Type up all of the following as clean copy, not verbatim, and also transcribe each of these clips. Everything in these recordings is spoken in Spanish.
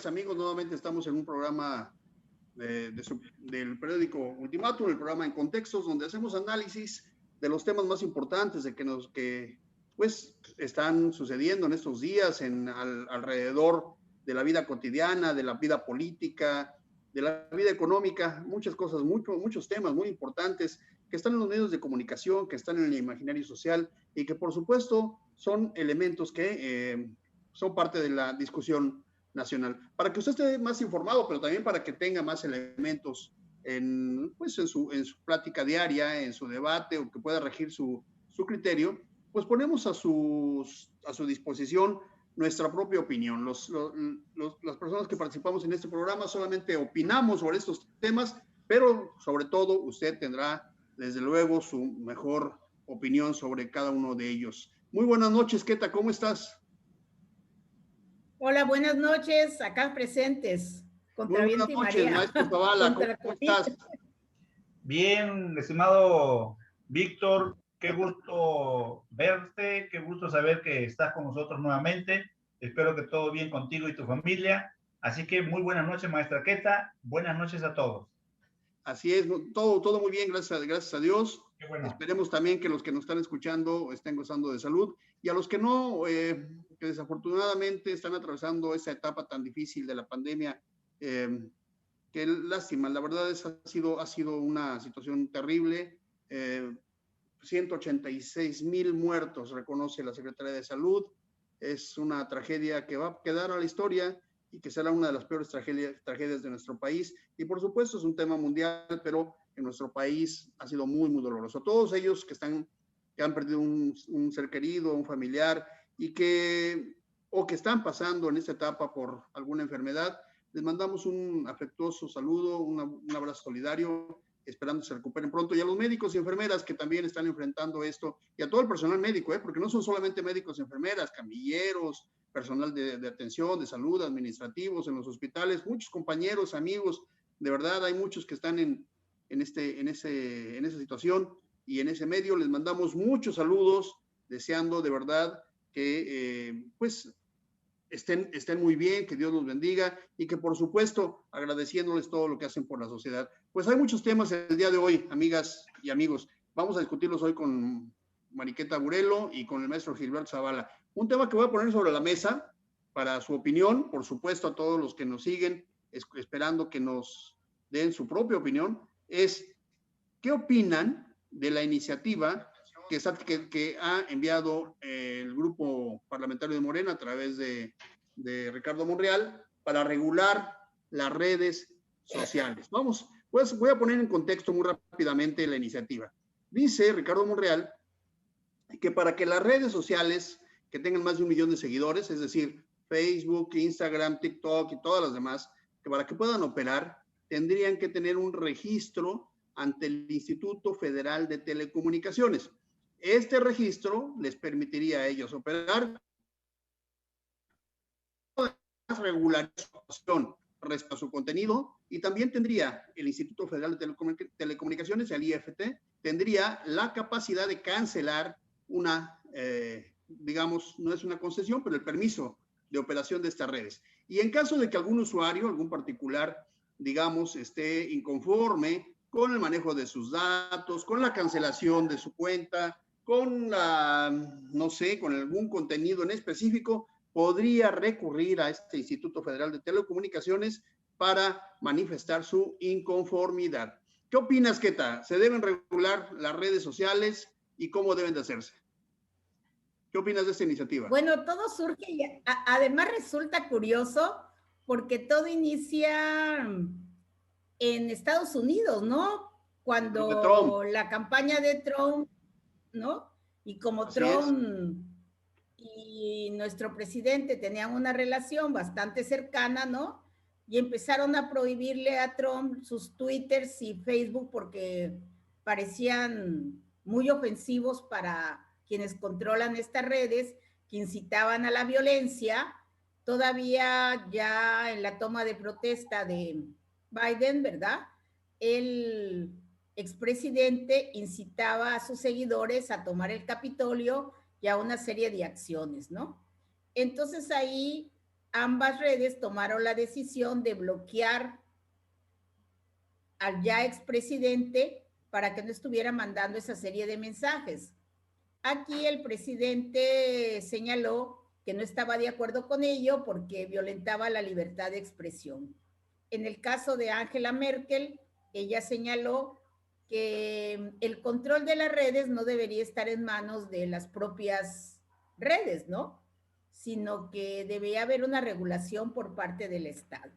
amigos. Nuevamente estamos en un programa del periódico Ultimátum, el programa En Contextos, donde hacemos análisis de los temas más importantes que pues están sucediendo en estos días alrededor de la vida cotidiana, de la vida política, de la vida económica, muchas cosas, muchos temas muy importantes que están en los medios de comunicación, que están en el imaginario social y que por supuesto son elementos que son parte de la discusión nacional. Para que usted esté más informado, pero también para que tenga más elementos en su plática diaria, en su debate, o que pueda regir su criterio, pues ponemos a su disposición nuestra propia opinión. Las personas que participamos en este programa solamente opinamos sobre estos temas, pero sobre todo usted tendrá, desde luego, su mejor opinión sobre cada uno de ellos. Muy buenas noches, Keta, ¿cómo estás? Hola, buenas noches, acá presentes. Contra muy buenas noches, maestro Zavala, ¿cómo estás? Bien, estimado Víctor, qué gusto verte, qué gusto saber que estás con nosotros nuevamente. Espero que todo bien contigo y tu familia. Así que muy buenas noches, maestra Keta. Buenas noches a todos. Así es, todo muy bien, gracias a Dios. Qué bueno. Esperemos también que los que nos están escuchando estén gozando de salud, y a los que no, que desafortunadamente están atravesando esa etapa tan difícil de la pandemia, qué lástima, la verdad ha sido una situación terrible. 186,000 muertos, reconoce la Secretaría de Salud. Es una tragedia que va a quedar a la historia y que será una de las peores tragedias de nuestro país. Y por supuesto es un tema mundial, pero en nuestro país ha sido muy, muy doloroso. Todos ellos que han perdido un ser querido, un familiar, o que están pasando en esta etapa por alguna enfermedad, les mandamos un afectuoso saludo, un abrazo solidario, esperando se recuperen pronto, y a los médicos y enfermeras que también están enfrentando esto, y a todo el personal médico, porque no son solamente médicos y enfermeras, camilleros, personal de atención, de salud, administrativos en los hospitales, muchos compañeros, amigos, de verdad hay muchos que están en esa situación, y en ese medio les mandamos muchos saludos, deseando de verdad que estén muy bien, que Dios los bendiga, y que por supuesto agradeciéndoles todo lo que hacen por la sociedad. Pues hay muchos temas el día de hoy, amigas y amigos. Vamos a discutirlos hoy con Mariqueta Burelo y con el maestro Gilberto Zavala. Un tema que voy a poner sobre la mesa para su opinión, por supuesto a todos los que nos siguen, esperando que nos den su propia opinión, es ¿qué opinan de la iniciativa que ha enviado el grupo parlamentario de Morena a través de Ricardo Monreal para regular las redes sociales? Pues voy a poner en contexto muy rápidamente la iniciativa. Dice Ricardo Monreal que para que las redes sociales que tengan más de 1 millón de seguidores, es decir, Facebook, Instagram, TikTok y todas las demás, que para que puedan operar, tendrían que tener un registro ante el Instituto Federal de Telecomunicaciones. Este registro les permitiría a ellos operar regularización respecto a su contenido, y también tendría el Instituto Federal de Telecomunicaciones, el IFT, tendría la capacidad de cancelar digamos, no es una concesión, pero el permiso de operación de estas redes. Y en caso de que algún usuario, algún particular, digamos, esté inconforme con el manejo de sus datos, con la cancelación de su cuenta, con con algún contenido en específico, podría recurrir a este Instituto Federal de Telecomunicaciones para manifestar su inconformidad. ¿Qué opinas, Keta? ¿Se deben regular las redes sociales y cómo deben de hacerse? ¿Qué opinas de esta iniciativa? Bueno, todo surge y además resulta curioso porque todo inicia en Estados Unidos, ¿no? Cuando la campaña de Trump, ¿no? Y como así Trump y nuestro presidente tenían una relación bastante cercana, ¿no? Y empezaron a prohibirle a Trump sus Twitters y Facebook porque parecían muy ofensivos para quienes controlan estas redes, que incitaban a la violencia. Todavía ya en la toma de protesta de Biden, ¿verdad? El expresidente incitaba a sus seguidores a tomar el Capitolio y a una serie de acciones, ¿no? Entonces ahí ambas redes tomaron la decisión de bloquear al ya expresidente para que no estuviera mandando esa serie de mensajes. Aquí el presidente señaló que no estaba de acuerdo con ello porque violentaba la libertad de expresión. En el caso de Angela Merkel, ella señaló que el control de las redes no debería estar en manos de las propias redes, ¿no? Sino que debería haber una regulación por parte del Estado.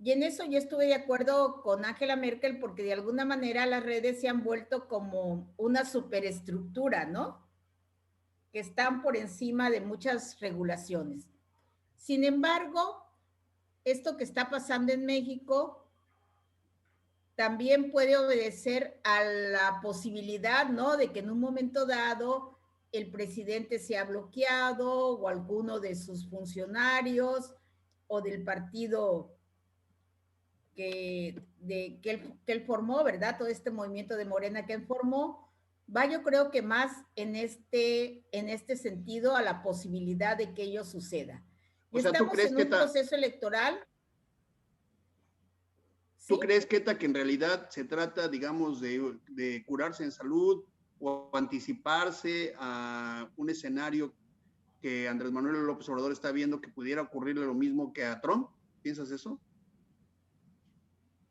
Y en eso yo estuve de acuerdo con Angela Merkel porque de alguna manera las redes se han vuelto como una superestructura, ¿no? Que están por encima de muchas regulaciones. Sin embargo, esto que está pasando en México también puede obedecer a la posibilidad, ¿no? De que en un momento dado el presidente sea bloqueado o alguno de sus funcionarios o del partido que él formó, ¿verdad? Todo este movimiento de Morena que él formó, va yo creo que más en este sentido a la posibilidad de que ello suceda. Y o sea, estamos en un proceso electoral. ¿Tú crees, Keta, que en realidad se trata, digamos, de curarse en salud o anticiparse a un escenario que Andrés Manuel López Obrador está viendo que pudiera ocurrirle lo mismo que a Trump? ¿Piensas eso?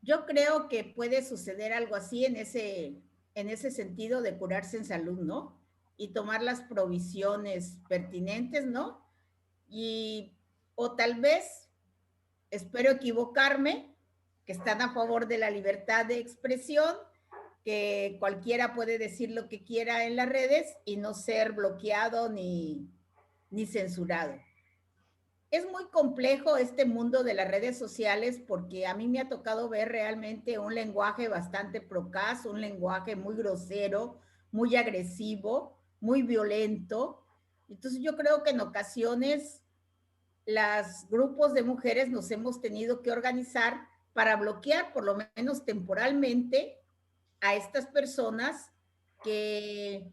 Yo creo que puede suceder algo así en ese sentido de curarse en salud, ¿no? Y tomar las provisiones pertinentes, ¿no? O tal vez, espero equivocarme, que están a favor de la libertad de expresión, que cualquiera puede decir lo que quiera en las redes y no ser bloqueado ni censurado. Es muy complejo este mundo de las redes sociales porque a mí me ha tocado ver realmente un lenguaje bastante procaz, un lenguaje muy grosero, muy agresivo, muy violento. Entonces yo creo que en ocasiones los grupos de mujeres nos hemos tenido que organizar para bloquear, por lo menos temporalmente, a estas personas que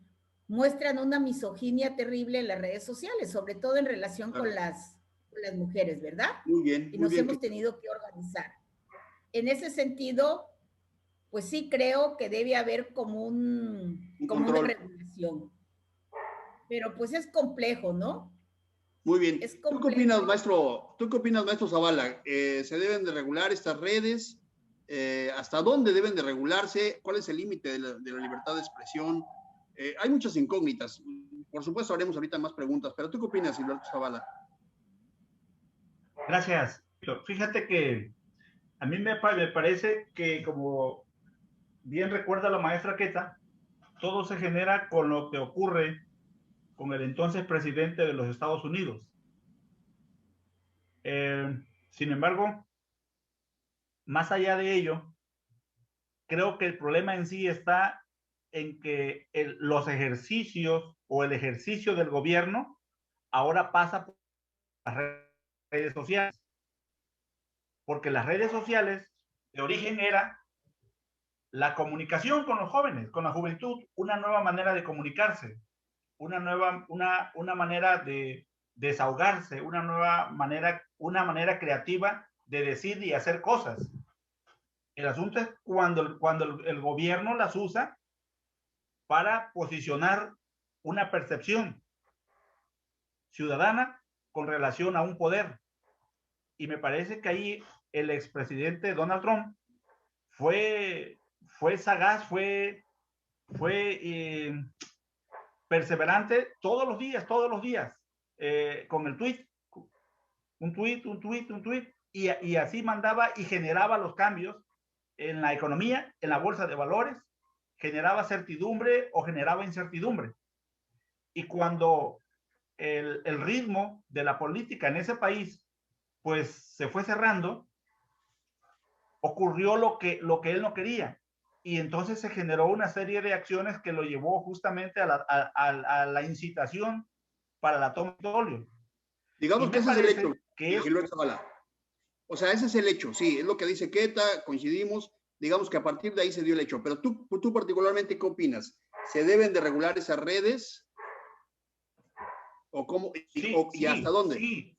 muestran una misoginia terrible en las redes sociales, sobre todo en relación con las mujeres, ¿verdad? Muy bien. Y nos hemos tenido que organizar. En ese sentido, pues sí creo que debe haber como una regulación. Pero pues es complejo, ¿no? Muy bien. ¿Tú qué opinas, maestro Zavala? ¿Se deben de regular estas redes? ¿Hasta dónde deben de regularse? ¿Cuál es el límite de la libertad de expresión? Hay muchas incógnitas. Por supuesto, haremos ahorita más preguntas, pero ¿tú qué opinas, Gilberto Zavala? Gracias. Fíjate que a mí me parece que, como bien recuerda la maestra Keta, todo se genera con lo que ocurre con el entonces presidente de los Estados Unidos. Sin embargo, más allá de ello, creo que el problema en sí está en que los ejercicios o el ejercicio del gobierno ahora pasa por las redes sociales. Porque las redes sociales de origen era la comunicación con los jóvenes, con la juventud, una nueva manera de comunicarse, una manera de desahogarse, una manera creativa de decir y hacer cosas. El asunto es cuando el gobierno las usa para posicionar una percepción ciudadana con relación a un poder. Y me parece que ahí el expresidente Donald Trump fue sagaz, fue perseverante todos los días, con el tweet, un tweet, y así mandaba y generaba los cambios en la economía, en la bolsa de valores, generaba certidumbre o generaba incertidumbre. Y cuando el ritmo de la política en ese país pues se fue cerrando, ocurrió lo que él no quería. Y entonces se generó una serie de acciones que lo llevó justamente a la incitación para la toma de petróleo. Digamos que ese es el hecho, Gilberto Zavala. O sea, ese es el hecho, sí, es lo que dice Keta, coincidimos, digamos que a partir de ahí se dio el hecho. Pero tú particularmente, ¿qué opinas? ¿Se deben de regular esas redes? ¿O cómo? ¿Y hasta dónde? Sí.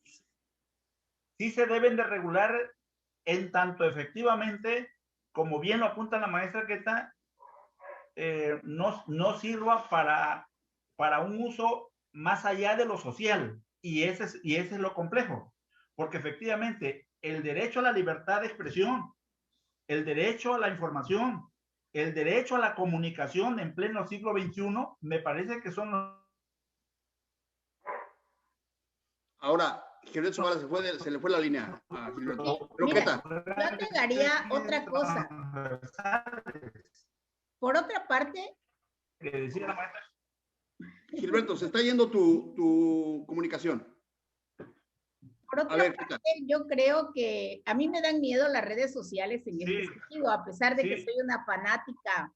sí se deben de regular en tanto efectivamente, como bien lo apunta la maestra Queta, no sirva para un uso más allá de lo social. Y ese es lo complejo. Porque efectivamente, el derecho a la libertad de expresión, el derecho a la información, el derecho a la comunicación en pleno siglo XXI, me parece que son los... Ahora, Gilberto Zavala se le fue la línea a Gilberto. Pero mira, yo agregaría otra cosa. Por otra parte, que decía la maestra. Gilberto, se está yendo tu comunicación. Por otra parte, yo creo que a mí me dan miedo las redes sociales en este sentido, a pesar de que soy una fanática,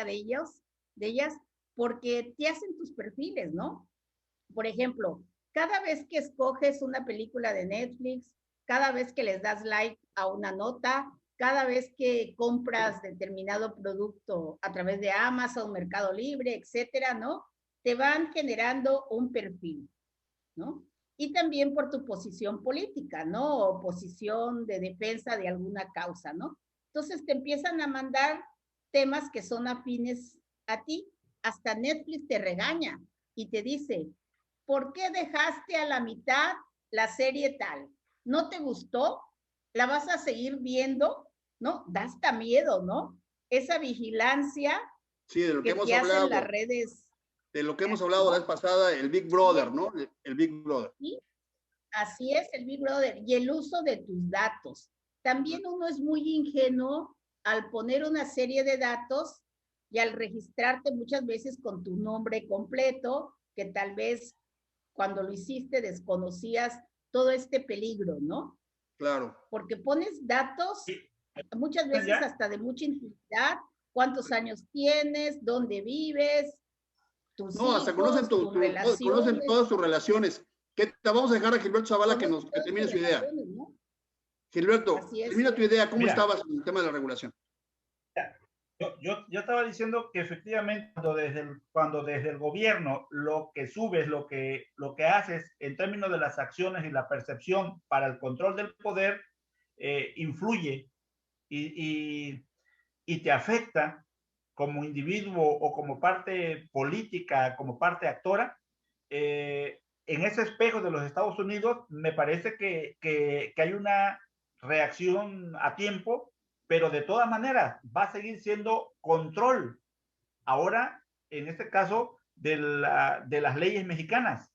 de ellas, porque te hacen tus perfiles, ¿no? Por ejemplo, cada vez que escoges una película de Netflix, cada vez que les das like a una nota, cada vez que compras determinado producto a través de Amazon, Mercado Libre, etcétera, ¿no? Te van generando un perfil, ¿no? Y también por tu posición política, ¿no? O posición de defensa de alguna causa, ¿no? Entonces te empiezan a mandar temas que son afines a ti. Hasta Netflix te regaña y te dice, ¿por qué dejaste a la mitad la serie tal? ¿No te gustó? ¿La vas a seguir viendo? ¿No? Da hasta miedo, ¿no? Esa vigilancia de lo que hemos hablado, las redes. De lo que hemos hablado la vez pasada, el Big Brother, ¿no? El Big Brother. Sí, así es, el Big Brother. Y el uso de tus datos. También uno es muy ingenuo al poner una serie de datos y al registrarte muchas veces con tu nombre completo, que tal vez cuando lo hiciste desconocías todo este peligro, ¿no? Claro. Porque pones datos muchas veces hasta de mucha intimidad, cuántos años tienes, dónde vives, tus hijos, hasta conocen todas tus relaciones. Vamos a dejar a Gilberto Zavala que termine su idea. ¿No? Gilberto, termina tu idea. ¿Cómo estabas en el tema de la regulación? Yo estaba diciendo que efectivamente cuando desde el gobierno lo que subes, lo que haces en términos de las acciones y la percepción para el control del poder, influye y te afecta como individuo o como parte política, como parte actora, en ese espejo de los Estados Unidos me parece que hay una reacción a tiempo, pero de todas maneras va a seguir siendo control. Ahora, en este caso, de las leyes mexicanas.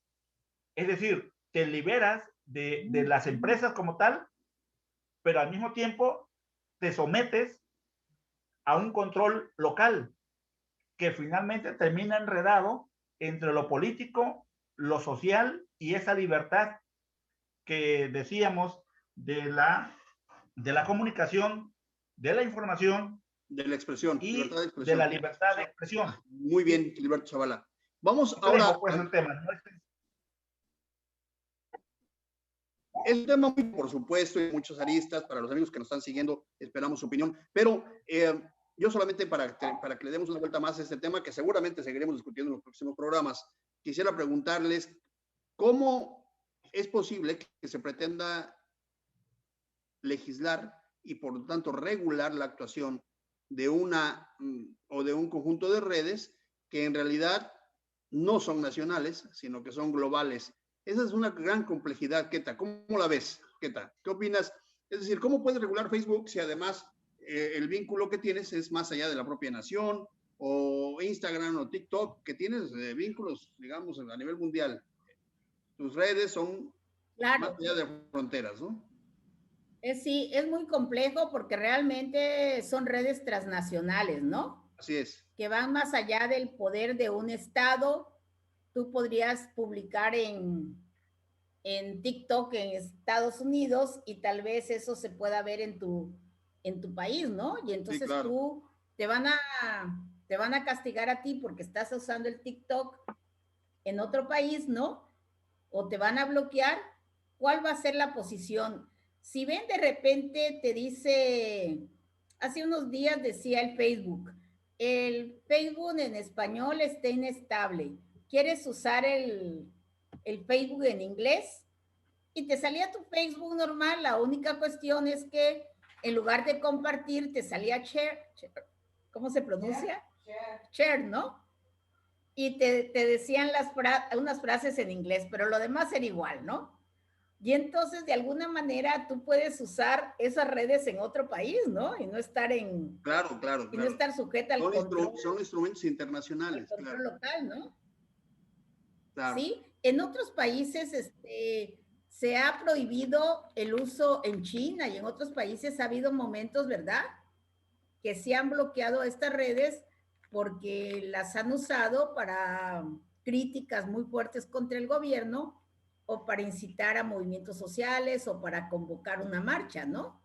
Es decir, te liberas de las empresas como tal, pero al mismo tiempo te sometes a un control local que finalmente termina enredado entre lo político, lo social y esa libertad que decíamos de la comunicación, de la información, de la expresión, y de la libertad de expresión. Muy bien, Gilberto Zavala. Vamos ahora. Pues, el tema, ¿no? Es un tema muy, por supuesto, y muchos aristas. Para los amigos que nos están siguiendo, esperamos su opinión. Pero yo solamente para que le demos una vuelta más a este tema, que seguramente seguiremos discutiendo en los próximos programas, quisiera preguntarles cómo es posible que se pretenda legislar y por lo tanto regular la actuación de una o de un conjunto de redes que en realidad no son nacionales, sino que son globales. Esa es una gran complejidad, Queta. ¿Cómo la ves, Queta? ¿Qué opinas? Es decir, ¿cómo puedes regular Facebook si además el vínculo que tienes es más allá de la propia nación, o Instagram o TikTok, que tienes vínculos, digamos, a nivel mundial? Tus redes son más allá de fronteras, ¿no? Sí, es muy complejo porque realmente son redes transnacionales, ¿no? Así es. Que van más allá del poder de un estado. Tú podrías publicar en TikTok en Estados Unidos y tal vez eso se pueda ver en tu país, ¿no? Y entonces sí, claro, tú te van a castigar a ti porque estás usando el TikTok en otro país, ¿no? O te van a bloquear. ¿Cuál va a ser la posición? Si ven de repente te dice, hace unos días decía el Facebook en español está inestable. ¿Quieres usar el Facebook en inglés? y te salía tu Facebook normal. La única cuestión es que en lugar de compartir, te salía share, ¿cómo se pronuncia? Share, ¿no? Y te decían unas frases en inglés, pero lo demás era igual, ¿no? Y entonces, de alguna manera, tú puedes usar esas redes en otro país, ¿no? Y no estar en... Claro, claro. Y no estar sujeta al control. Son instrumentos internacionales. Al control local, ¿no? Claro. Sí, en otros países se ha prohibido el uso en China y en otros países ha habido momentos, ¿verdad? Que se han bloqueado estas redes porque las han usado para críticas muy fuertes contra el gobierno o para incitar a movimientos sociales o para convocar una marcha, ¿no?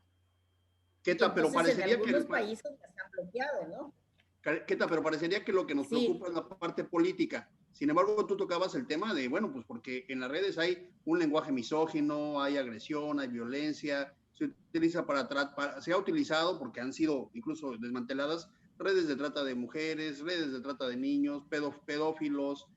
Keta, pero parecería en algunos países las han bloqueado, ¿no? Keta, pero parecería que lo que nos preocupa es la parte política. Sin embargo, tú tocabas el tema de, bueno, pues porque en las redes hay un lenguaje misógino, hay agresión, hay violencia, se utiliza se ha utilizado porque han sido incluso desmanteladas redes de trata de mujeres, redes de trata de niños, pedófilos,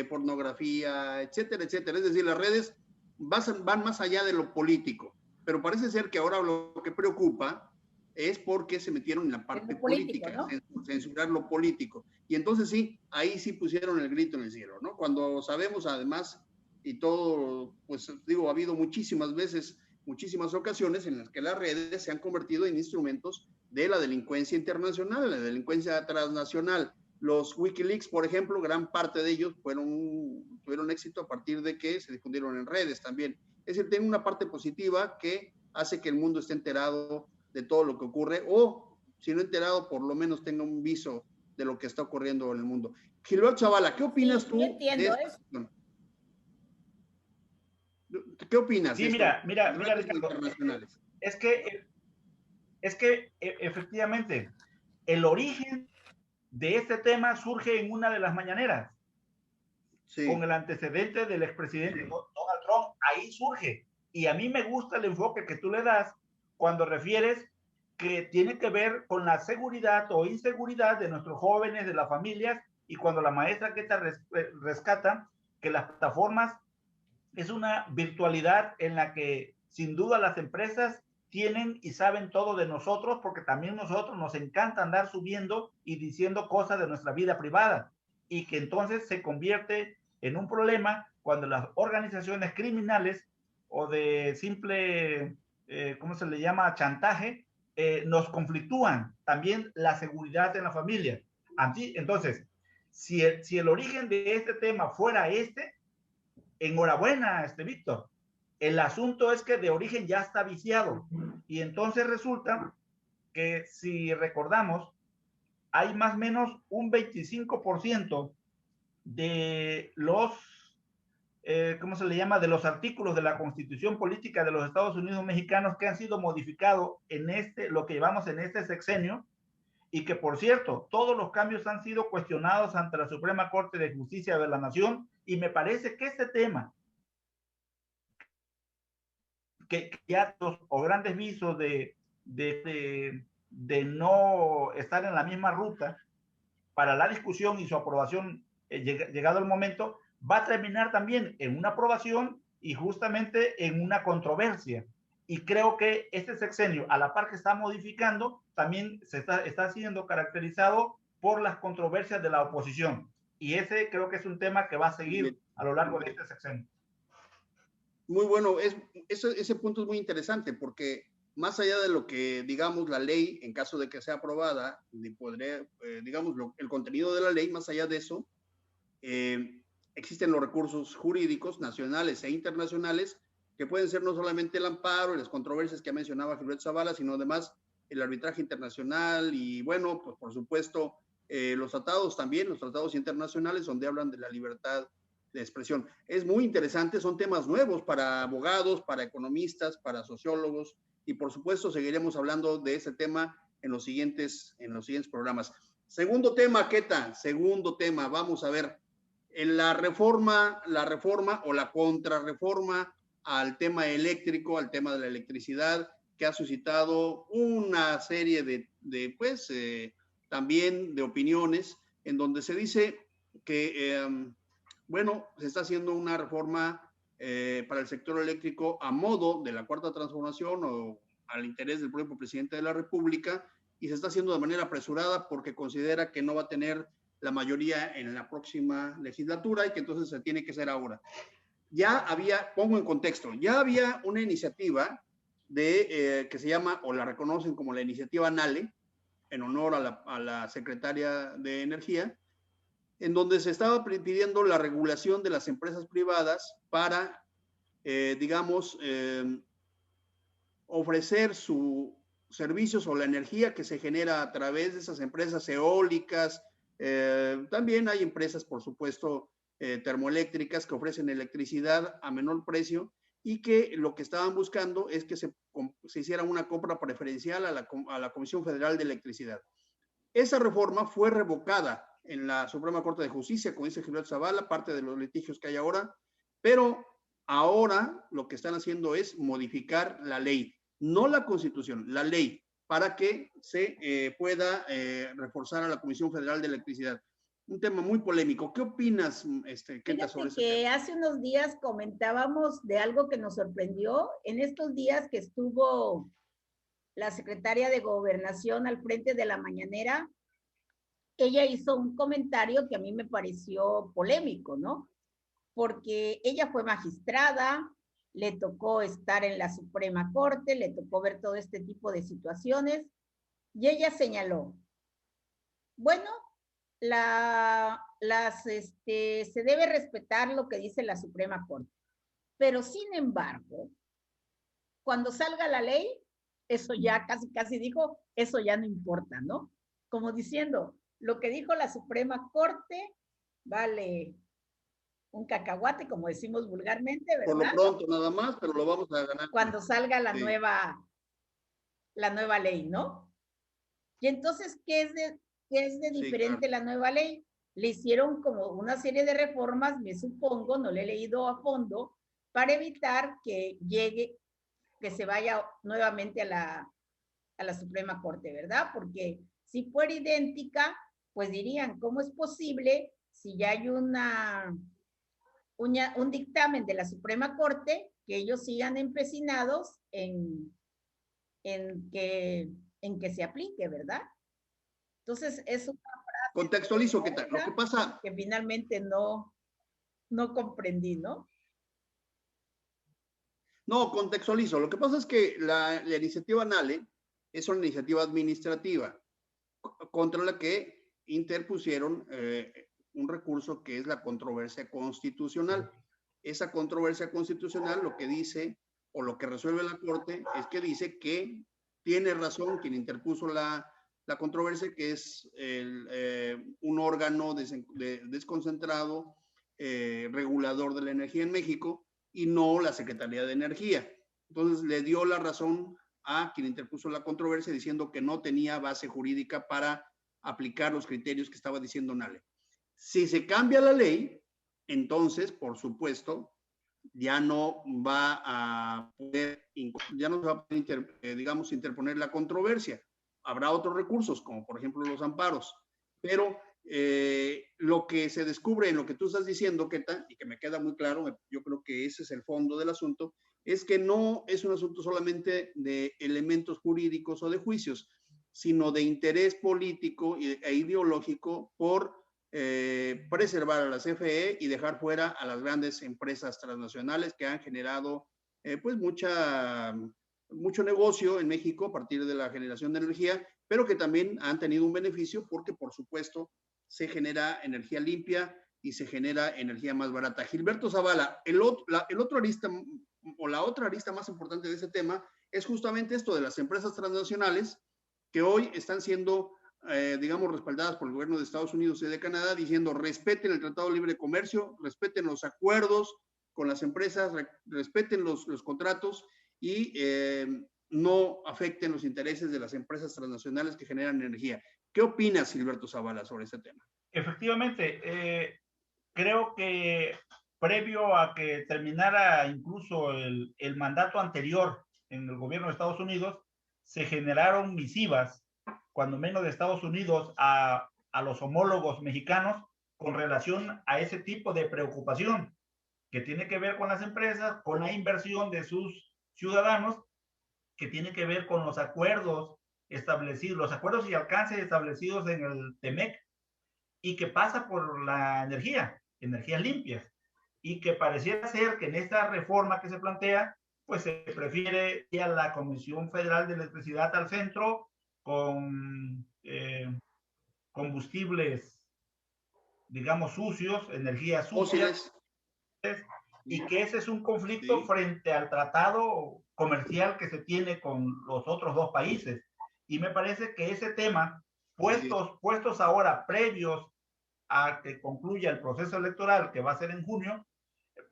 pornografía, etcétera, etcétera. Es decir, las redes van más allá de lo político, pero parece ser que ahora lo que preocupa es porque se metieron en la parte política, ¿no? Censurar lo político. Y entonces sí, ahí sí pusieron el grito en el cielo, ¿no? Cuando sabemos además, y todo, pues digo, ha habido muchísimas veces, muchísimas ocasiones en las que las redes se han convertido en instrumentos de la delincuencia internacional, la delincuencia transnacional. Los Wikileaks, por ejemplo, gran parte de ellos tuvieron éxito a partir de que se difundieron en redes también. Es decir, tiene una parte positiva que hace que el mundo esté enterado de todo lo que ocurre, o si no enterado, por lo menos tenga un viso de lo que está ocurriendo en el mundo. Gilberto Zavala, ¿qué opinas tú de esta cuestión? ¿Qué opinas? Sí, mira, internacionales. Es que efectivamente el origen de este tema surge en una de las mañaneras, sí, con el antecedente del expresidente Donald Trump. Ahí surge, y a mí me gusta el enfoque que tú le das cuando refieres que tiene que ver con la seguridad o inseguridad de nuestros jóvenes, de las familias, y cuando la maestra Keta rescata que las plataformas es una virtualidad en la que sin duda las empresas tienen y saben todo de nosotros, porque también nosotros nos encanta andar subiendo y diciendo cosas de nuestra vida privada, y que entonces se convierte en un problema cuando las organizaciones criminales o de simple, ¿cómo se le llama?, chantaje, nos conflictúan también la seguridad en la familia. Entonces, si el origen de este tema fuera enhorabuena, Víctor. El asunto es que de origen ya está viciado. Y entonces resulta que, si recordamos, hay más o menos un 25% de los, ¿cómo se le llama?, de los artículos de la Constitución Política de los Estados Unidos Mexicanos que han sido modificados en lo que llevamos en este sexenio, y que, por cierto, todos los cambios han sido cuestionados ante la Suprema Corte de Justicia de la Nación, y me parece que este tema, que actos o grandes visos de no estar en la misma ruta para la discusión y su aprobación, llegado el momento, va a terminar también en una aprobación y justamente en una controversia. Y creo que este sexenio, a la par que está modificando, también está siendo caracterizado por las controversias de la oposición. Y ese creo que es un tema que va a seguir a lo largo de este sexenio. Muy bueno, ese punto es muy interesante, porque más allá de lo que, digamos, la ley, en caso de que sea aprobada, digamos, el contenido de la ley, más allá de eso, existen los recursos jurídicos nacionales e internacionales que pueden ser no solamente el amparo y las controversias que mencionaba Gilberto Zavala, sino además el arbitraje internacional y, bueno, pues por supuesto, los tratados también, los tratados internacionales donde hablan de la libertad de expresión. Es muy interesante, son temas nuevos para abogados, para economistas, para sociólogos, y por supuesto seguiremos hablando de ese tema en los siguientes programas. Segundo tema, Keta, vamos a ver, en la reforma o la contrarreforma al tema eléctrico, al tema de la electricidad, que ha suscitado una serie también de opiniones, en donde se dice que bueno, se está haciendo una reforma para el sector eléctrico a modo de la Cuarta Transformación o al interés del propio presidente de la República, y se está haciendo de manera apresurada porque considera que no va a tener la mayoría en la próxima legislatura y que entonces se tiene que hacer ahora. Ya había, pongo en contexto, ya había una iniciativa que se llama, o la reconocen como la iniciativa NALE, en honor a la secretaria de Energía, en donde se estaba pidiendo la regulación de las empresas privadas para, digamos, ofrecer sus servicios o la energía que se genera a través de esas empresas eólicas. También hay empresas, por supuesto, termoeléctricas que ofrecen electricidad a menor precio y que lo que estaban buscando es que se hiciera una compra preferencial a la Comisión Federal de Electricidad. Esa reforma fue revocada en la Suprema Corte de Justicia, como dice Gilberto Zavala, parte de los litigios que hay ahora, pero ahora lo que están haciendo es modificar la ley, no la Constitución, la ley, para que se pueda reforzar a la Comisión Federal de Electricidad. Un tema muy polémico. ¿Qué opinas, Keta, sobre ese tema? Hace unos días comentábamos de algo que nos sorprendió en estos días que estuvo la secretaria de Gobernación al frente de la mañanera. Ella hizo un comentario que a mí me pareció polémico, ¿no? Porque ella fue magistrada, le tocó estar en la Suprema Corte, le tocó ver todo este tipo de situaciones, y ella señaló, bueno, se debe respetar lo que dice la Suprema Corte, pero sin embargo, cuando salga la ley, eso ya casi dijo, eso ya no importa, ¿no? Como diciendo, lo que dijo la Suprema Corte vale un cacahuate, como decimos vulgarmente, ¿verdad? Por lo pronto nada más, pero lo vamos a ganar. Cuando salga la nueva ley, ¿no? Y entonces, ¿qué es de diferente la nueva ley? Le hicieron como una serie de reformas, me supongo, no le he leído a fondo, para evitar que se vaya nuevamente a la Suprema Corte, ¿verdad? Porque si fuera idéntica, pues dirían, ¿cómo es posible si ya hay un dictamen de la Suprema Corte que ellos sigan empecinados en que se aplique, ¿verdad? Entonces, es una frase... Contextualizo, ¿qué tal? Lo que pasa... Que finalmente no comprendí, ¿no? No, contextualizo. Lo que pasa es que la iniciativa NALE es una iniciativa administrativa contra la que interpusieron un recurso que es la controversia constitucional. Esa controversia constitucional lo que dice, o lo que resuelve la Corte, es que dice que tiene razón quien interpuso la controversia, que es un órgano desconcentrado, regulador de la energía en México, y no la Secretaría de Energía. Entonces le dio la razón a quien interpuso la controversia diciendo que no tenía base jurídica para aplicar los criterios que estaba diciendo NALE. Si se cambia la ley, entonces, por supuesto, ya no va a poder, digamos, interponer la controversia. Habrá otros recursos, como por ejemplo los amparos, pero lo que se descubre en lo que tú estás diciendo, Keta, y que me queda muy claro, yo creo que ese es el fondo del asunto, es que no es un asunto solamente de elementos jurídicos o de juicios, sino de interés político e ideológico por preservar a la CFE y dejar fuera a las grandes empresas transnacionales que han generado pues mucho negocio en México a partir de la generación de energía, pero que también han tenido un beneficio porque, por supuesto, se genera energía limpia y se genera energía más barata. Gilberto Zavala, el otro arista, o la otra arista más importante de ese tema es justamente esto de las empresas transnacionales que hoy están siendo, digamos, respaldadas por el gobierno de Estados Unidos y de Canadá, diciendo respeten el Tratado de Libre Comercio, respeten los acuerdos con las empresas, respeten los contratos y no afecten los intereses de las empresas transnacionales que generan energía. ¿Qué opinas, Gilberto Zavala, sobre este tema? Efectivamente, creo que previo a que terminara incluso el mandato anterior en el gobierno de Estados Unidos, se generaron misivas, cuando menos de Estados Unidos, a los homólogos mexicanos con relación a ese tipo de preocupación, que tiene que ver con las empresas, con la inversión de sus ciudadanos, que tiene que ver con los acuerdos establecidos, los acuerdos y alcances establecidos en el TEMEC, y que pasa por la energías limpias, y que pareciera ser que en esta reforma que se plantea, pues se prefiere ir a la Comisión Federal de Electricidad al centro con combustibles, digamos, sucios, energías sucias, y que ese es un conflicto frente al tratado comercial que se tiene con los otros dos países. Y me parece que ese tema, puestos ahora previos a que concluya el proceso electoral, que va a ser en junio,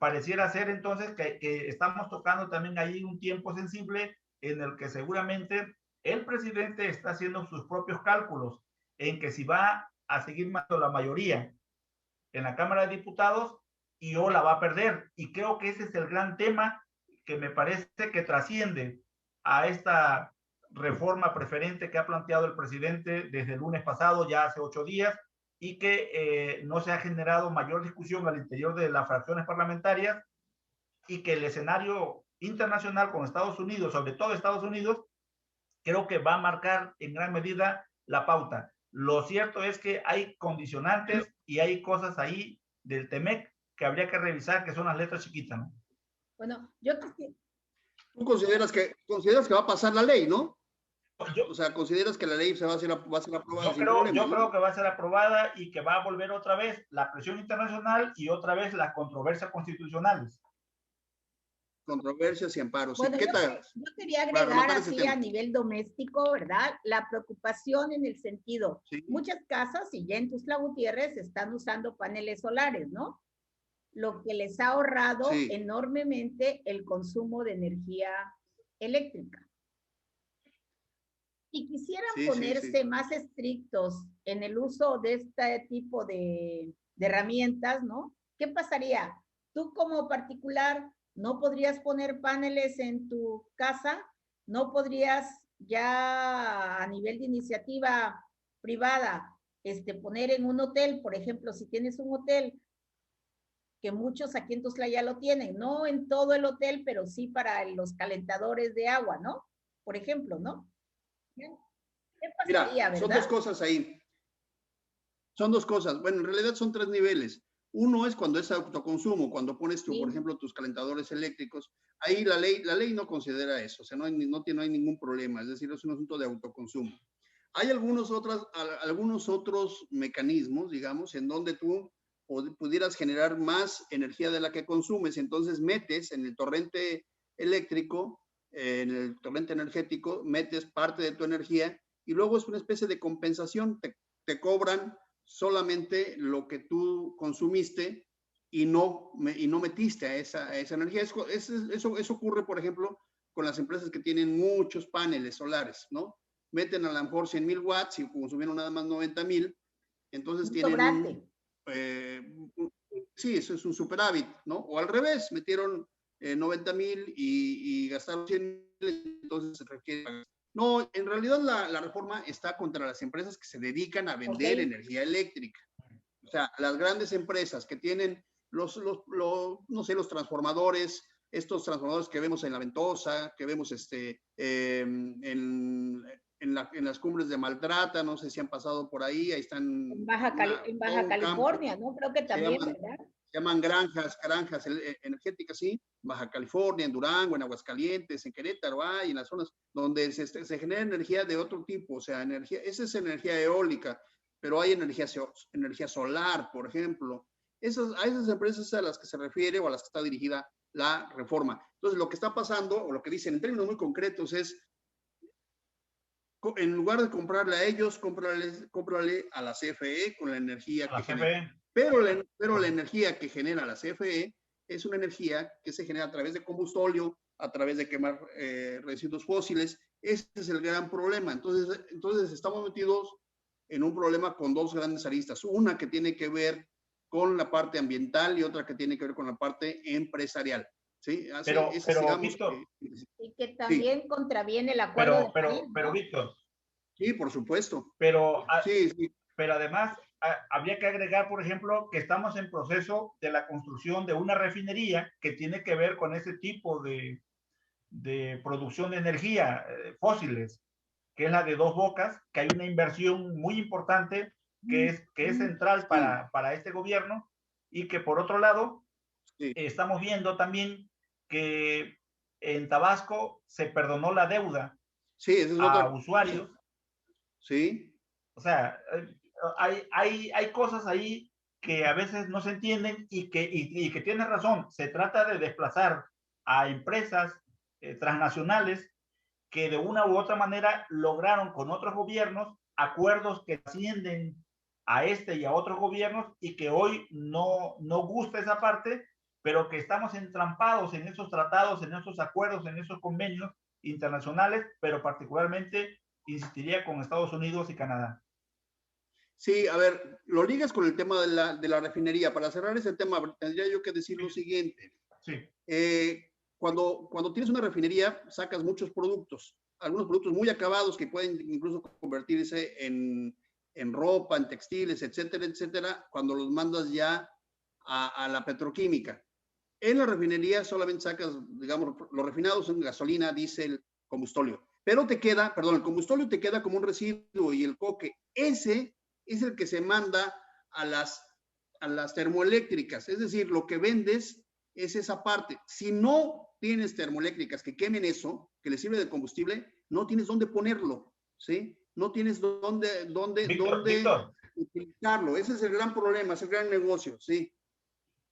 pareciera ser entonces que estamos tocando también ahí un tiempo sensible en el que seguramente el presidente está haciendo sus propios cálculos en que si va a seguir mandando la mayoría en la Cámara de Diputados y o la va a perder. Y creo que ese es el gran tema que me parece que trasciende a esta reforma preferente que ha planteado el presidente desde el lunes pasado, ya hace 8 días, y que no se ha generado mayor discusión al interior de las fracciones parlamentarias, y que el escenario internacional con Estados Unidos, sobre todo Estados Unidos, creo que va a marcar en gran medida la pauta. Lo cierto es que hay condicionantes y hay cosas ahí del TEMEC que habría que revisar, que son las letras chiquitas, ¿no? Bueno, yo creo que... ¿Tú consideras que va a pasar la ley, no? O sea, ¿consideras que la ley va a ser aprobada? Yo creo que va a ser aprobada y que va a volver otra vez la presión internacional y otra vez las controversias constitucionales. Controversias y amparos. Bueno, ¿Qué yo quería agregar así a nivel doméstico, ¿verdad? La preocupación en el sentido, muchas casas, y ya en Tuxtla Gutiérrez, están usando paneles solares, ¿no? Lo que les ha ahorrado enormemente el consumo de energía eléctrica. Si quisieran ponerse más estrictos en el uso de este tipo de herramientas, ¿no? ¿Qué pasaría? Tú como particular no podrías poner paneles en tu casa, no podrías ya a nivel de iniciativa privada poner en un hotel, por ejemplo, si tienes un hotel, que muchos aquí en Tuxtla ya lo tienen, no en todo el hotel, pero sí para los calentadores de agua, ¿no? Por ejemplo, ¿no? ¿Qué pasaría, mira, son dos cosas ahí. Son dos cosas. Bueno, en realidad son 3 niveles. Uno es cuando es autoconsumo, cuando pones tú, por ejemplo, tus calentadores eléctricos. Ahí la ley no considera eso, o sea, no hay ningún problema, es decir, es un asunto de autoconsumo. Hay algunos otros mecanismos, digamos, en donde tú pudieras generar más energía de la que consumes, entonces metes en el torrente eléctrico, en el torrente energético, metes parte de tu energía y luego es una especie de compensación, te cobran solamente lo que tú consumiste y no metiste a esa energía. Eso ocurre, por ejemplo, con las empresas que tienen muchos paneles solares, ¿no? Meten a lo mejor 100,000 watts y consumieron nada más 90,000, entonces tienen sí, eso es un superávit, ¿no? O al revés, metieron 90,000 y gastaron 100,000, entonces se requiere. No, en realidad la reforma está contra las empresas que se dedican a vender energía eléctrica. O sea, las grandes empresas que tienen no sé, los transformadores, estos transformadores que vemos en La Ventosa, que vemos en las cumbres de Maltrata, no sé si han pasado por ahí están. En Baja California, ¿no? Creo que también, ¿verdad? Se llaman granjas energéticas, sí, Baja California, en Durango, en Aguascalientes, en Querétaro, y en las zonas donde se genera energía de otro tipo, o sea, esa es energía eólica, pero hay energía solar, por ejemplo. A esas empresas a las que se refiere o a las que está dirigida la reforma. Entonces, lo que está pasando, o lo que dicen en términos muy concretos es, en lugar de comprarle a ellos, cómprale a la CFE con la energía que genera. Pero la energía que genera la CFE es una energía que se genera a través de combustóleo, a través de quemar residuos fósiles. Ese es el gran problema. Entonces estamos metidos en un problema con dos grandes aristas. Una que tiene que ver con la parte ambiental y otra que tiene que ver con la parte empresarial. ¿Sí? Pero Víctor, y que también contraviene el acuerdo pero Víctor. Sí, por supuesto. Pero además habría que agregar, por ejemplo, que estamos en proceso de la construcción de una refinería que tiene que ver con ese tipo de producción de energía fósiles, que es la de Dos Bocas, que hay una inversión muy importante que es central para este gobierno, y que por otro lado, estamos viendo también que en Tabasco se perdonó la deuda a usuarios. Sí. O sea, hay cosas ahí que a veces no se entienden y que tienes razón. Se trata de desplazar a empresas transnacionales que de una u otra manera lograron con otros gobiernos acuerdos que ascienden a este y a otros gobiernos, y que hoy no gusta esa parte, pero que estamos entrampados en esos tratados, en esos acuerdos, en esos convenios internacionales, pero particularmente insistiría con Estados Unidos y Canadá. Sí, a ver, lo ligas con el tema de la refinería. Para cerrar ese tema, tendría yo que decir lo siguiente. Sí. Cuando tienes una refinería, sacas muchos productos, algunos productos muy acabados que pueden incluso convertirse en ropa, en textiles, etcétera, etcétera, cuando los mandas ya a la petroquímica. En la refinería solamente sacas, digamos, los refinados en gasolina, diésel, combustóleo. Pero te queda, perdón, el combustóleo te queda como un residuo, y el coque, ese es el que se manda a las termoeléctricas. Es decir, lo que vendes es esa parte. Si no tienes termoeléctricas que quemen eso, que les sirve de combustible, no tienes dónde ponerlo, ¿sí? No tienes dónde Víctor, utilizarlo. Ese es el gran problema, es el gran negocio, ¿sí?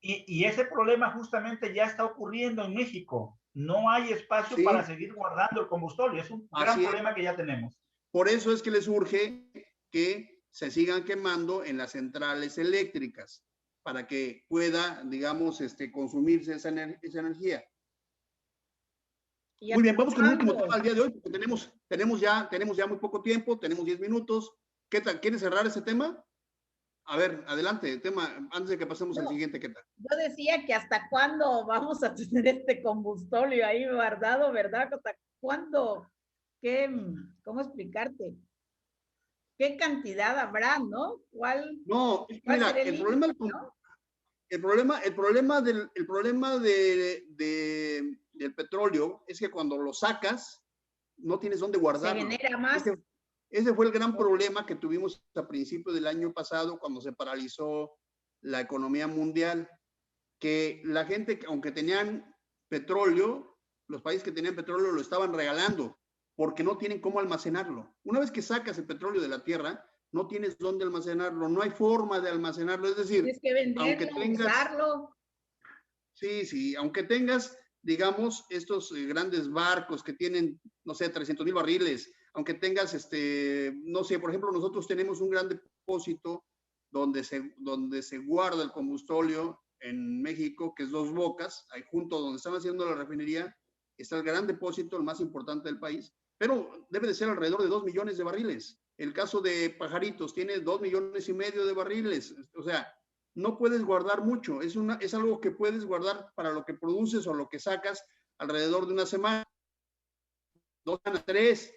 Y ese problema justamente ya está ocurriendo en México. No hay espacio para seguir guardando el combustible. Es un gran problema que ya tenemos. Por eso es que les urge que se sigan quemando en las centrales eléctricas, para que pueda, digamos, consumirse esa energía. Muy bien, vamos con el último tema al día de hoy, porque tenemos ya muy poco tiempo, tenemos 10 minutos. ¿Qué tal? ¿Quieres cerrar ese tema? A ver, adelante, tema, antes de que pasemos al siguiente, ¿qué tal? Yo decía que hasta cuándo vamos a tener este combustible ahí guardado, ¿verdad? ¿Hasta cuándo? ¿Cómo explicarte? ¿Qué cantidad habrá, no? No, mira, el problema del petróleo es que cuando lo sacas, no tienes dónde guardarlo. Se genera más. Ese fue el gran problema que tuvimos a principios del año pasado, cuando se paralizó la economía mundial, que la gente, aunque tenían petróleo, los países que tenían petróleo lo estaban regalando, porque no tienen cómo almacenarlo. Una vez que sacas el petróleo de la tierra, no tienes dónde almacenarlo, no hay forma de almacenarlo. Es decir, tienes que venderlo, aunque tengas, usarlo. Sí, aunque tengas, digamos, estos grandes barcos que tienen, no sé, 300,000 barriles, aunque tengas, no sé, por ejemplo, nosotros tenemos un gran depósito donde se guarda el combustóleo en México, que es Dos Bocas, ahí junto donde están haciendo la refinería, está el gran depósito, el más importante del país, pero debe de ser alrededor de 2 millones de barriles. El caso de Pajaritos tiene 2,5 millones de barriles. O sea, no puedes guardar mucho. Es algo que puedes guardar para lo que produces o lo que sacas alrededor de una semana, 2 semanas, 3.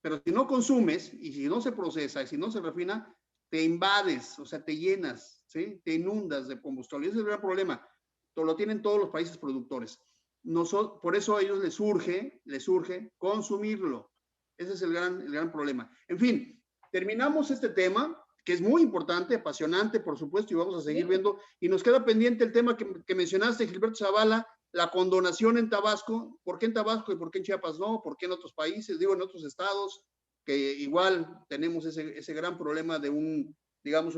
Pero si no consumes, y si no se procesa, y si no se refina, te invades, o sea, te llenas, ¿sí? Te inundas de combustible. Ese es el gran problema. Lo tienen todos los países productores. Por eso a ellos les urge consumirlo. Ese es el gran problema. En fin, terminamos este tema, que es muy importante, apasionante, por supuesto, y vamos a seguir viendo. Y nos queda pendiente el tema que mencionaste, Gilberto Zavala, la condonación en Tabasco. ¿Por qué en Tabasco y por qué en Chiapas no? ¿Por qué en otros países? Digo, en otros estados, que igual tenemos ese gran problema de un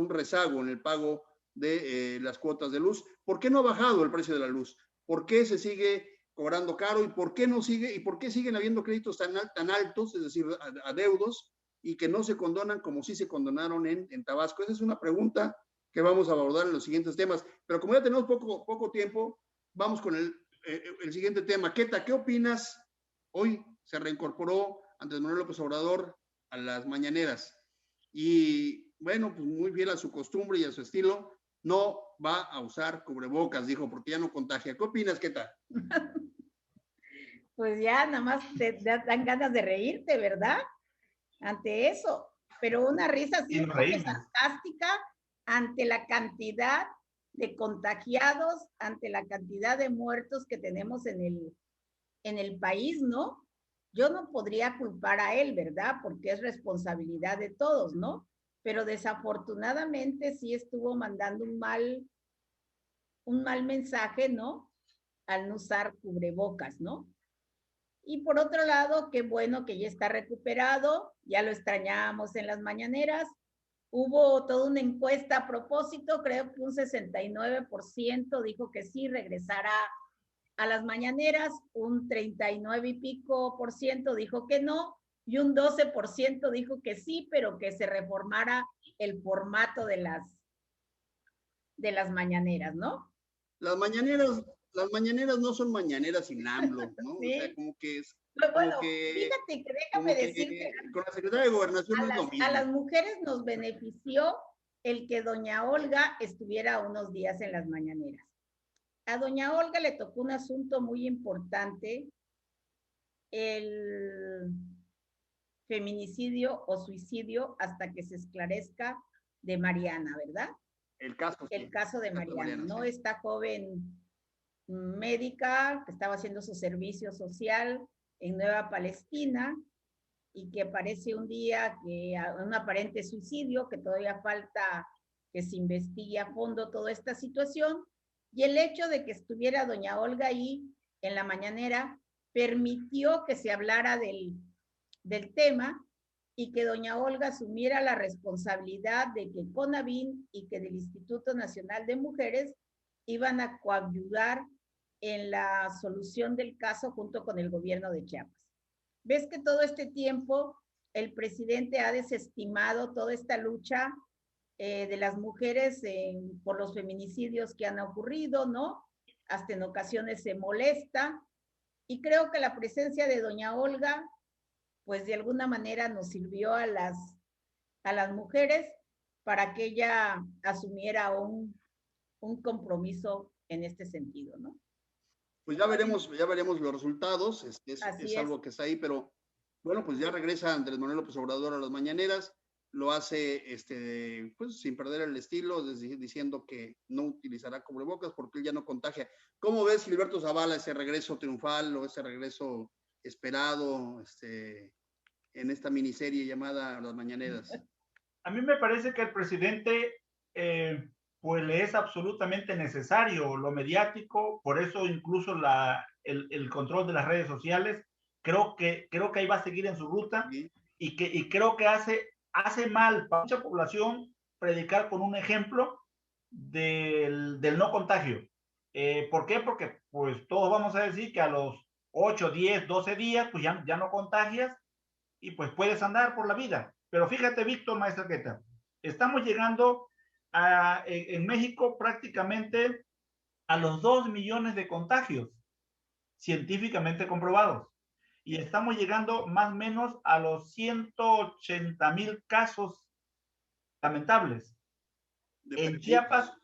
rezago en el pago de las cuotas de luz. ¿Por qué no ha bajado el precio de la luz? ¿Por qué se sigue cobrando caro? ¿Y por qué no sigue? ¿Y por qué siguen habiendo créditos tan altos, es decir, adeudos, y que no se condonan como sí se condonaron en Tabasco? Esa es una pregunta que vamos a abordar en los siguientes temas. Pero como ya tenemos poco tiempo, vamos con el siguiente tema. Keta, ¿qué opinas? Hoy se reincorporó Andrés Manuel López Obrador a las mañaneras. Y bueno, pues muy fiel a su costumbre y a su estilo, no va a usar cubrebocas, dijo, porque ya no contagia. ¿Qué opinas, Keta? Pues ya nada más te dan ganas de reírte, ¿verdad? Ante eso. Pero una risa así un poco sarcástica, ante la cantidad de contagiados, ante la cantidad de muertos que tenemos en el país, ¿no? Yo no podría culpar a él, ¿verdad? Porque es responsabilidad de todos, ¿no? Pero desafortunadamente sí estuvo mandando un mal mensaje, ¿no? Al no usar cubrebocas, ¿no? Y por otro lado, qué bueno que ya está recuperado, ya lo extrañábamos en las mañaneras. Hubo toda una encuesta a propósito, creo que un 69% dijo que sí regresará a las mañaneras, un 39 y pico por ciento dijo que no, y un 12% dijo que sí, pero que se reformara el formato de las mañaneras, ¿no? Las mañaneras no son mañaneras sin AMLO, ¿no? Sí. O sea, como que es... Bueno, fíjate que déjame decir que con la Secretaría de Gobernación no es lo mismo. A las mujeres nos benefició el que doña Olga estuviera unos días en las mañaneras. A doña Olga le tocó un asunto muy importante, el feminicidio o suicidio hasta que se esclarezca de Mariana, ¿verdad? El caso de Mariana, ¿no? Sí. Esta joven médica que estaba haciendo su servicio social en Nueva Palestina y que aparece un día que un aparente suicidio, que todavía falta que se investigue a fondo toda esta situación, y el hecho de que estuviera doña Olga ahí en la mañanera permitió que se hablara del tema y que doña Olga asumiera la responsabilidad de que CONAVIN y que del Instituto Nacional de Mujeres iban a coayudar en la solución del caso junto con el gobierno de Chiapas. Ves que todo este tiempo el presidente ha desestimado toda esta lucha de las mujeres por los feminicidios que han ocurrido, ¿no? Hasta en ocasiones se molesta. Y creo que la presencia de doña Olga, pues de alguna manera nos sirvió a las mujeres para que ella asumiera un compromiso en este sentido, ¿no? Pues ya veremos los resultados, es algo que está ahí, pero bueno, pues ya regresa Andrés Manuel López Obrador a las mañaneras, lo hace pues sin perder el estilo, diciendo que no utilizará cubrebocas porque él ya no contagia. ¿Cómo ves, Gilberto Zavala, ese regreso triunfal o ese regreso esperado en esta miniserie llamada Las Mañaneras? A mí me parece que el presidente pues le es absolutamente necesario lo mediático, por eso incluso el control de las redes sociales. Creo que ahí va a seguir en su ruta, sí. y creo que hace mal para mucha población predicar con un ejemplo del no contagio. ¿Por qué? Porque pues todos vamos a decir que a los 8, 10, 12 días pues ya no contagias y pues puedes andar por la vida. Pero fíjate, Víctor Maestraqueta, estamos llegando en México prácticamente a los 2 millones de contagios científicamente comprobados. Y estamos llegando más o menos a los 180,000 casos lamentables. En Chiapas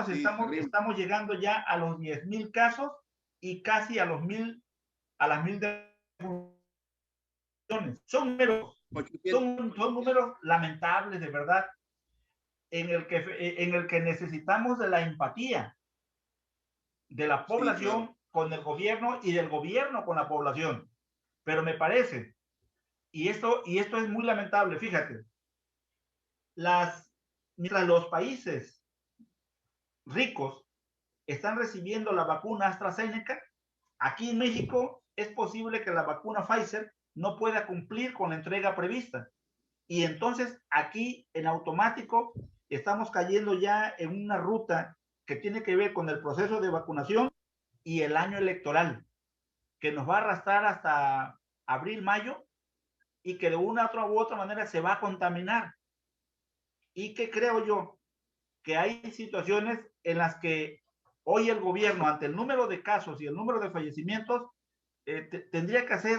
sí, estamos llegando ya a los 10,000 casos y casi a las 1,000 defunciones. Son números lamentables, de verdad, en el que necesitamos de la empatía de la población, sí, claro, con el gobierno y del gobierno con la población. Pero me parece, y esto es muy lamentable, fíjate, mientras los países ricos están recibiendo la vacuna AstraZeneca, aquí en México es posible que la vacuna Pfizer no pueda cumplir con la entrega prevista. Y entonces aquí en automático estamos cayendo ya en una ruta que tiene que ver con el proceso de vacunación y el año electoral, que nos va a arrastrar hasta abril, mayo, y que de una u otra manera se va a contaminar. Y que creo yo que hay situaciones en las que hoy el gobierno, ante el número de casos y el número de fallecimientos, tendría que hacer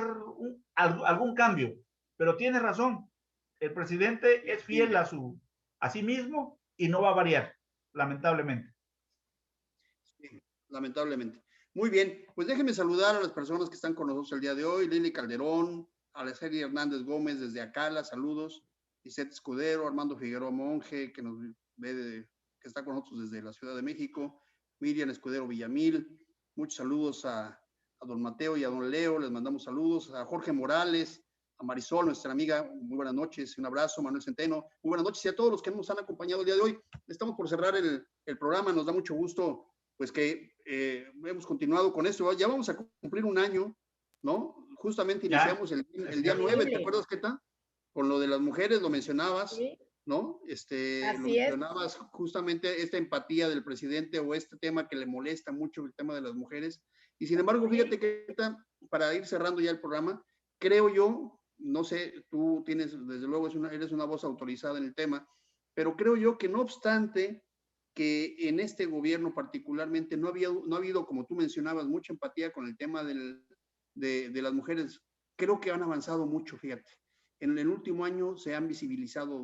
algún cambio. Pero tiene razón, el presidente es fiel a sí mismo y no va a variar, lamentablemente. Sí, lamentablemente. Muy bien, pues déjenme saludar a las personas que están con nosotros el día de hoy. Lili Calderón, Alexandria Hernández Gómez desde Acala, saludos. Lisette Escudero, Armando Figueroa Monje, que nos que está con nosotros desde la Ciudad de México, Miriam Escudero Villamil, muchos saludos a don Mateo y a don Leo, les mandamos saludos, a Jorge Morales, a Marisol, nuestra amiga, muy buenas noches, un abrazo, Manuel Centeno, muy buenas noches y a todos los que nos han acompañado el día de hoy. Estamos por cerrar el programa, nos da mucho gusto pues que hemos continuado con esto, ya vamos a cumplir un año, ¿no? Justamente iniciamos el día 9, ¿te acuerdas, Keta? Con lo de las mujeres, lo mencionabas, ¿sí? ¿No? Lo mencionabas justamente esta empatía del presidente o este tema que le molesta mucho, el tema de las mujeres. Y sin embargo, fíjate que para ir cerrando ya el programa, creo yo, no sé, tú tienes, desde luego, eres una voz autorizada en el tema, pero creo yo que no obstante que en este gobierno particularmente no ha habido, como tú mencionabas, mucha empatía con el tema de las mujeres. Creo que han avanzado mucho, fíjate. En el último año se han visibilizado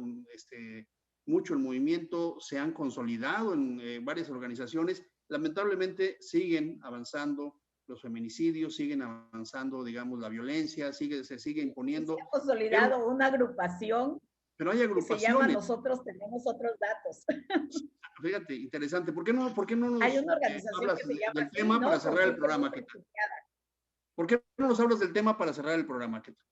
mucho el movimiento, se han consolidado en varias organizaciones. Lamentablemente siguen avanzando los feminicidios, siguen avanzando, digamos, la violencia, se sigue imponiendo. Se ha consolidado una agrupación, pero hay agrupaciones. Que se llama Nosotros Tenemos Otros Datos. Fíjate, interesante. ¿Por qué no nos hay una organización hablas que se llama del tema para cerrar el programa, Keta? ¿Por qué no nos hablas del tema para cerrar el programa, Keta?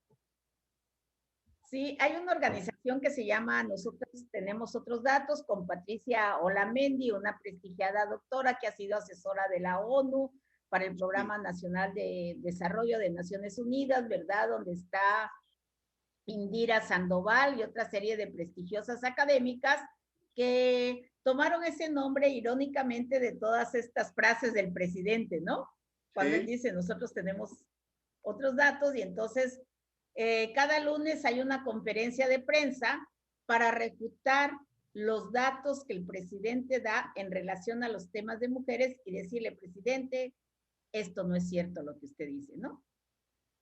Sí, hay una organización que se llama Nosotros Tenemos Otros Datos, con Patricia Olamendi, una prestigiada doctora que ha sido asesora de la ONU para el Programa Nacional de Desarrollo de Naciones Unidas, ¿verdad? Donde está Indira Sandoval y otra serie de prestigiosas académicas que tomaron ese nombre irónicamente de todas estas frases del presidente, ¿no? Cuando él dice, nosotros tenemos otros datos, y entonces cada lunes hay una conferencia de prensa para refutar los datos que el presidente da en relación a los temas de mujeres y decirle, presidente, esto no es cierto lo que usted dice, ¿no?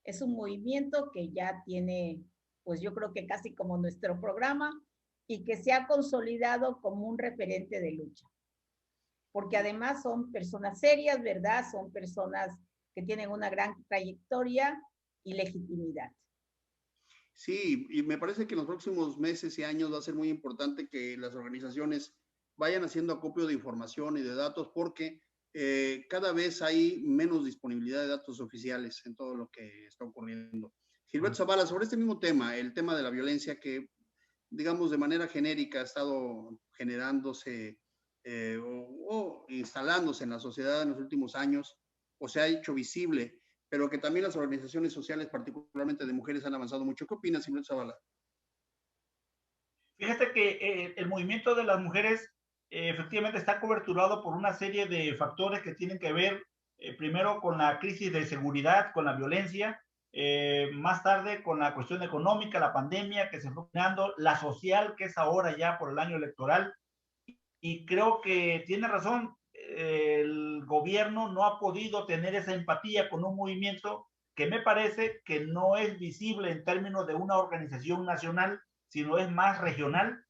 Es un movimiento que ya tiene, pues yo creo que casi como nuestro programa, y que se ha consolidado como un referente de lucha. Porque además son personas serias, ¿verdad? Son personas que tienen una gran trayectoria y legitimidad. Sí, y me parece que en los próximos meses y años va a ser muy importante que las organizaciones vayan haciendo acopio de información y de datos, porque cada vez hay menos disponibilidad de datos oficiales en todo lo que está ocurriendo. Gilberto Zavala, sobre este mismo tema, el tema de la violencia que, digamos, de manera genérica ha estado generándose o instalándose en la sociedad en los últimos años, o se ha hecho visible, pero que también las organizaciones sociales, particularmente de mujeres, han avanzado mucho. ¿Qué opinas, Gilberto Zavala? Fíjate que el movimiento de las mujeres efectivamente está coberturado por una serie de factores que tienen que ver primero con la crisis de seguridad, con la violencia, más tarde con la cuestión económica, la pandemia que se fue creando, la social, que es ahora ya por el año electoral. Y creo que tiene razón, el gobierno no ha podido tener esa empatía con un movimiento que me parece que no es visible en términos de una organización nacional, sino es más regional,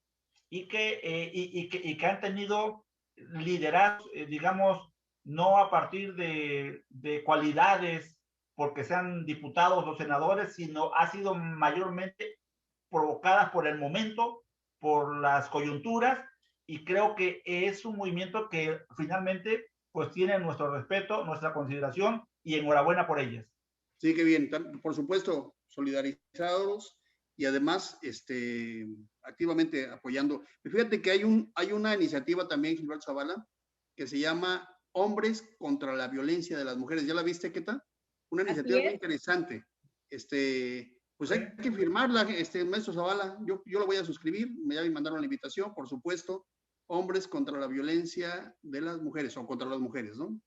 y que han tenido liderazgo, digamos, no a partir de cualidades porque sean diputados o senadores, sino ha sido mayormente provocadas por el momento, por las coyunturas, y creo que es un movimiento que finalmente pues tiene nuestro respeto, nuestra consideración, y enhorabuena por ellas. Sí, qué bien, por supuesto, solidarizados y además activamente apoyando. Fíjate que hay una iniciativa también, Gilberto Zavala, que se llama Hombres contra la Violencia de las Mujeres. ¿Ya la viste, Keta? Una iniciativa muy interesante. Pues hay que firmarla, maestro Zavala. Yo la voy a suscribir, ya me mandaron la invitación, por supuesto. Hombres contra la violencia de las mujeres, o contra las mujeres, ¿no?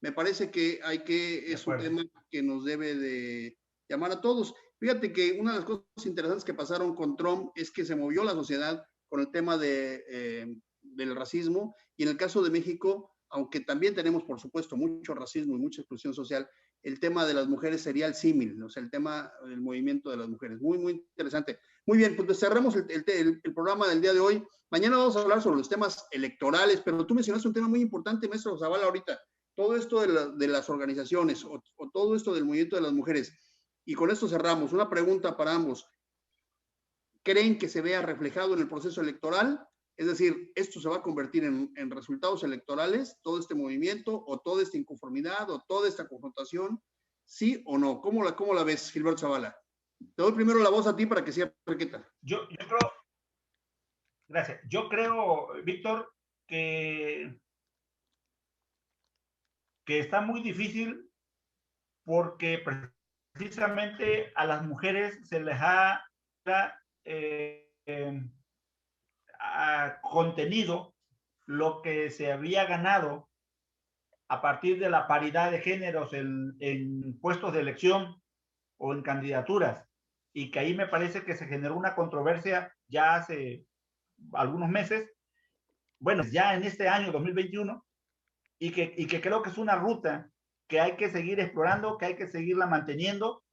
Me parece que es un tema que nos debe de llamar a todos. Fíjate que una de las cosas interesantes que pasaron con Trump es que se movió la sociedad con el tema del racismo, y en el caso de México, aunque también tenemos, por supuesto, mucho racismo y mucha exclusión social, el tema de las mujeres sería el símil, o sea, el tema del movimiento de las mujeres. Muy, muy interesante. Muy bien, pues cerramos el programa del día de hoy. Mañana vamos a hablar sobre los temas electorales, pero tú mencionaste un tema muy importante, maestro Zavala, ahorita. Todo esto de las organizaciones o todo esto del movimiento de las mujeres. Y con esto cerramos. Una pregunta para ambos. ¿Creen que se vea reflejado en el proceso electoral Es decir, ¿esto se va a convertir en resultados electorales, todo este movimiento, o toda esta inconformidad, o toda esta confrontación? ¿Sí o no? ¿Cómo la ves, Gilberto Zavala? Te doy primero la voz a ti para que sea Requeta. Yo creo, gracias. Yo creo, Víctor, que está muy difícil porque precisamente a las mujeres se les ha contenido lo que se había ganado a partir de la paridad de géneros en puestos de elección o en candidaturas, y que ahí me parece que se generó una controversia ya hace algunos meses, bueno, ya en este año 2021, y que creo que es una ruta que hay que seguir explorando, que hay que seguirla manteniendo,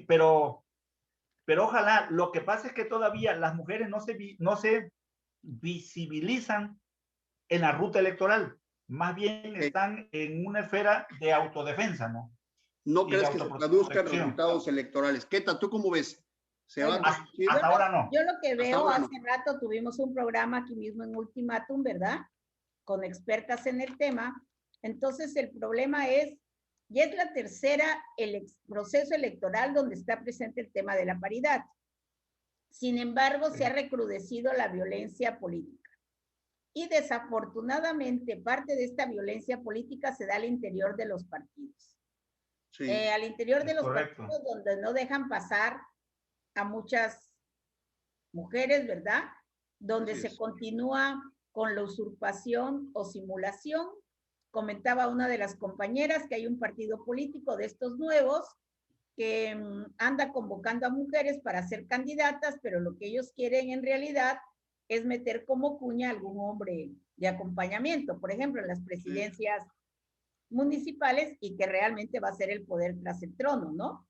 pero ojalá. Lo que pasa es que todavía las mujeres no se visibilizan en la ruta electoral, más bien están en una esfera de autodefensa, ¿no? ¿No crees que se traduzcan resultados electorales? Keta, ¿tú cómo ves? Hasta ahora no. Yo lo que veo, hace rato tuvimos un programa aquí mismo en Ultimátum, ¿verdad? Con expertas en el tema. Entonces el problema es, ya es la tercera proceso electoral donde está presente el tema de la paridad. Sin embargo, se ha recrudecido la violencia política. Y desafortunadamente, parte de esta violencia política se da al interior de los partidos. Sí, al interior de los partidos, donde no dejan pasar a muchas mujeres, ¿verdad? Donde se continúa con la usurpación o simulación. Comentaba una de las compañeras que hay un partido político de estos nuevos que anda convocando a mujeres para ser candidatas, pero lo que ellos quieren en realidad es meter como cuña a algún hombre de acompañamiento, por ejemplo, en las presidencias municipales, y que realmente va a ser el poder tras el trono, ¿no?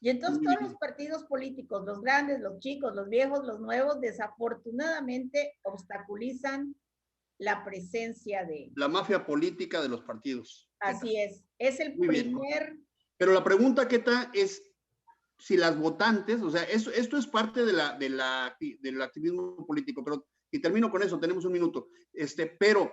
Y entonces todos los partidos políticos, los grandes, los chicos, los viejos, los nuevos, desafortunadamente obstaculizan la presencia de... la mafia política de los partidos. Así es el primer... Pero la pregunta, Keta, es si las votantes, o sea, esto es parte del activismo político, pero, y termino con eso, tenemos un minuto, pero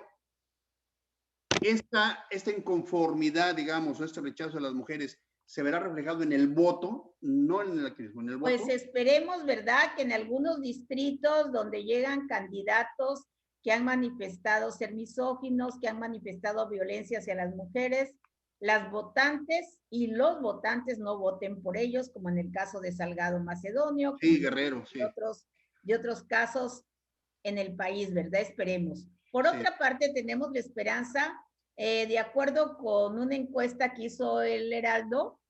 esta inconformidad, digamos, o este rechazo de las mujeres, ¿se verá reflejado en el voto, no en el activismo, en el voto? Pues esperemos, ¿verdad?, que en algunos distritos donde llegan candidatos que han manifestado ser misóginos, que han manifestado violencia hacia las mujeres, las votantes y los votantes no voten por ellos, como en el caso de Salgado Macedonio. Sí, Guerrero, sí. Y otros casos en el país, ¿verdad? Esperemos. Por otra parte, tenemos la esperanza, de acuerdo con una encuesta que hizo el Heraldo,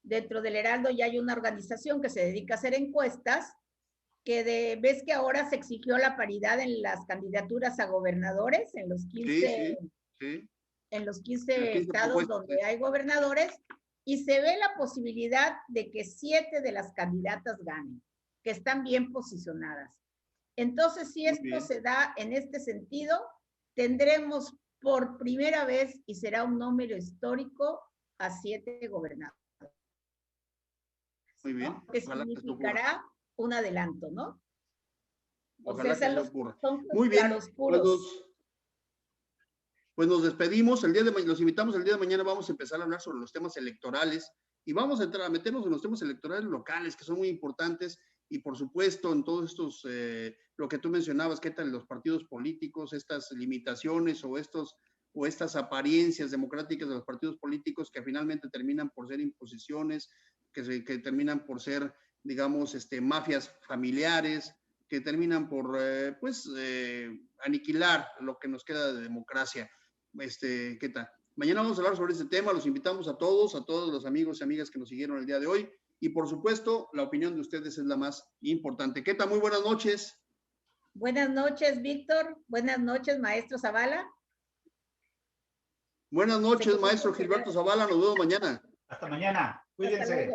dentro del Heraldo ya hay una organización que se dedica a hacer encuestas, que ves que ahora se exigió la paridad en las candidaturas a gobernadores, en los 15... Sí. En los 15 estados donde hay gobernadores, y se ve la posibilidad de que 7 de las candidatas ganen, que están bien posicionadas. Entonces, si esto se da en este sentido, tendremos por primera vez, y será un número histórico, a 7 gobernadores. Muy bien. ¿No? Que significará un adelanto, ¿no? Ojalá que se ocurra. Muy bien. Pues nos despedimos, los invitamos el día de mañana, vamos a empezar a hablar sobre los temas electorales y vamos a meternos en los temas electorales locales, que son muy importantes, y por supuesto en todos estos, lo que tú mencionabas, ¿qué tal los partidos políticos, estas limitaciones o estas apariencias democráticas de los partidos políticos que finalmente terminan por ser imposiciones, que terminan por ser, digamos, mafias familiares, que terminan por, aniquilar lo que nos queda de democracia. ¿Qué tal? Mañana vamos a hablar sobre este tema, los invitamos a todos los amigos y amigas que nos siguieron el día de hoy, y por supuesto, la opinión de ustedes es la más importante. ¿Qué tal? Muy buenas noches. Buenas noches, Víctor. Buenas noches, maestro Zavala. Buenas noches, maestro Gilberto Zavala. Nos vemos mañana. Hasta mañana. Cuídense.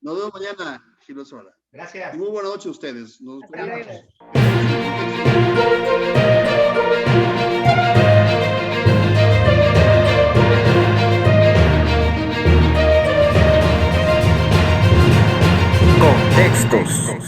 Nos vemos mañana, Gilberto Zavala. Gracias. Y muy buenas noches a ustedes. Hasta luego. Contextos.